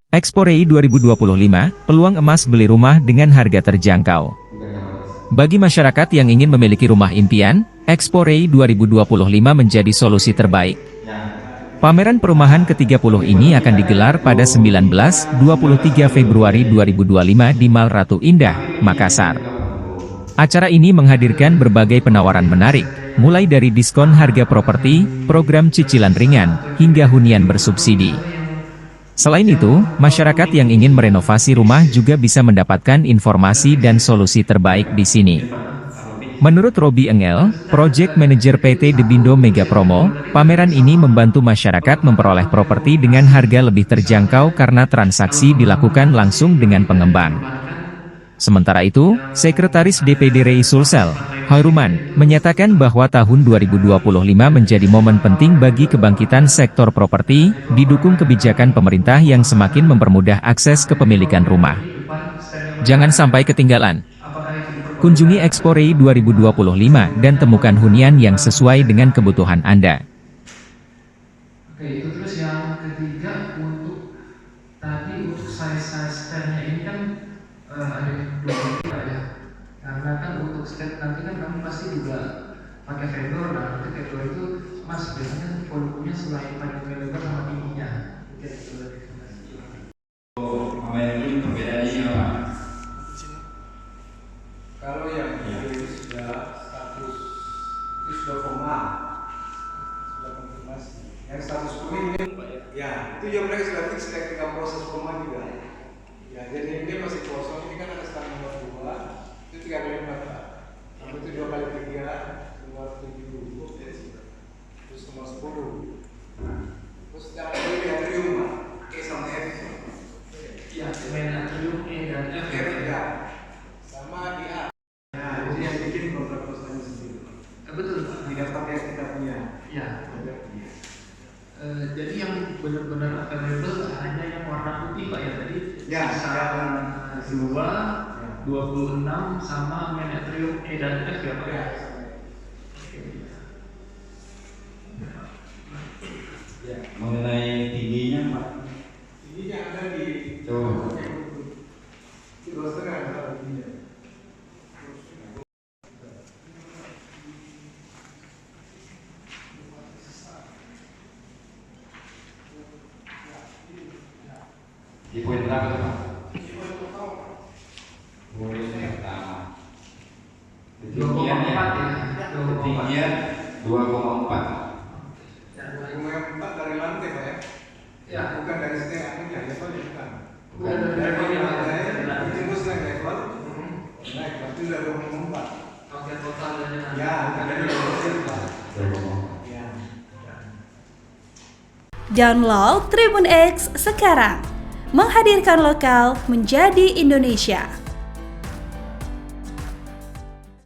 Expo REI 2025, peluang emas beli rumah dengan harga terjangkau. Bagi masyarakat yang ingin memiliki rumah impian, Expo REI 2025 menjadi solusi terbaik. Pameran perumahan ke-30 ini akan digelar pada 19-23 Februari 2025 di Mall Ratu Indah, Makassar. Acara ini menghadirkan berbagai penawaran menarik, mulai dari diskon harga properti, program cicilan ringan, hingga hunian bersubsidi. Selain itu, masyarakat yang ingin merenovasi rumah juga bisa mendapatkan informasi dan solusi terbaik di sini. Menurut Robi Engel, Project Manager PT Debindo Mega Promo, pameran ini membantu masyarakat memperoleh properti dengan harga lebih terjangkau karena transaksi dilakukan langsung dengan pengembang. Sementara itu, Sekretaris DPD REI Sulsel, Hoiruman, menyatakan bahwa tahun 2025 menjadi momen penting bagi kebangkitan sektor properti, didukung kebijakan pemerintah yang semakin mempermudah akses kepemilikan rumah. Jangan sampai ketinggalan. Kunjungi Expo REI 2025 dan temukan hunian yang sesuai dengan kebutuhan Anda. Oke, itu terus yang ketiga untuk size stand-nya ini kan ada dua tipe ya. Karena kan untuk stand nanti kan kamu pasti juga pakai vendor, dan nanti vendor itu mas biasanya volumenya selain pada lebar sama tingginya. Ini perbedaannya apa? Kalau yang itu sudah status itu sudah formal, sudah konfirmasi. Yang status kuning ini, ya itu yang mereka sudah fix ketika proses formal juga. Ya jadi ini masih kosong. Ini kan ada stand nomor 2, itu 3 kali 4 Pak. Nomor itu 2 kali 3, nomor 7, terus nomor 10. Terus yang ini atrium Pak, E sama F. Ya, atrium E dan F Ya, sama di A. Nah, jadi yang bikin kontrak kosnya sendiri. Betul Pak. Di daftar yang kita punya. Ya. Jadi yang benar-benar available hanya yang warna putih Pak ya tadi. Ya, sisa 26 sama atrium E dan F ya Pak. Ya. Ya, mengenai tingginya Pak. Tingginya ada di Coba. di 2,5 ada tingginya. Di poin berapa tuh Pak? Poin pertama. Ketinggiannya, 2,4. Rumah 4 dari lantai Pak ya? Ya. Bukan dari setengahnya, levelnya bukan. Bukan dari Dari levelnya, Pak. lantai, tembus naik level, naik, berarti udah 2,4. Oke, totalnya nanti. Ya, bukan dari level Pak. 2,4. Ya. Download Tribun X sekarang, menghadirkan lokal menjadi Indonesia.